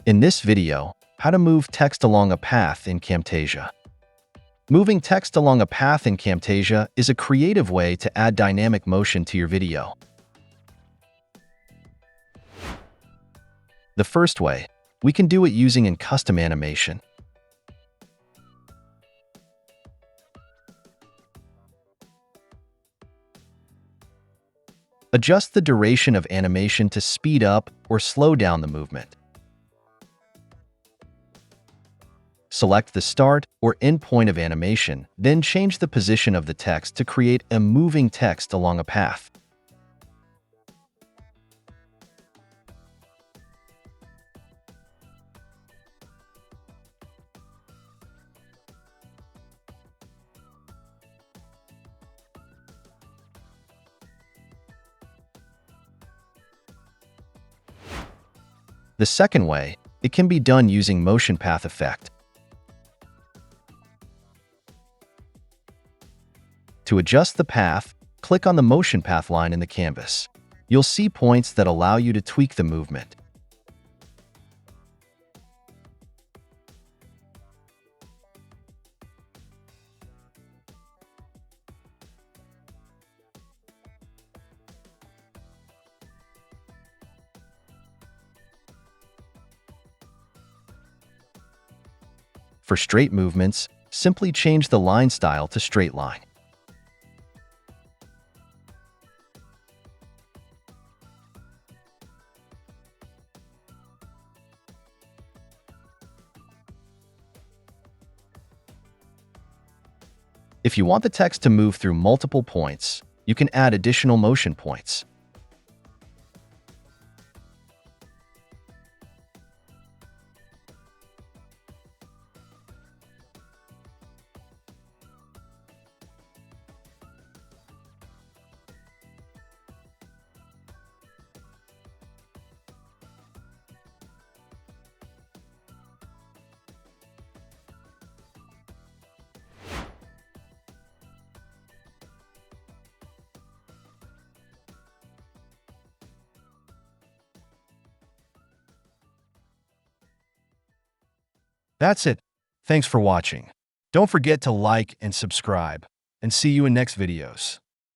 In this video, how to move text along a path in Camtasia. Moving text along a path in Camtasia is a creative way to add dynamic motion to your video. The first way, we can do it using a custom animation. Adjust the duration of animation to speed up or slow down the movement. Select the start or end point of animation, then change the position of the text to create a moving text along a path. The second way, it can be done using motion path effect. To adjust the path, click on the motion path line in the canvas. You'll see points that allow you to tweak the movement. For straight movements, simply change the line style to straight line. If you want the text to move through multiple points, you can add additional motion points. That's it. Thanks for watching. Don't forget to like and subscribe, and see you in next videos.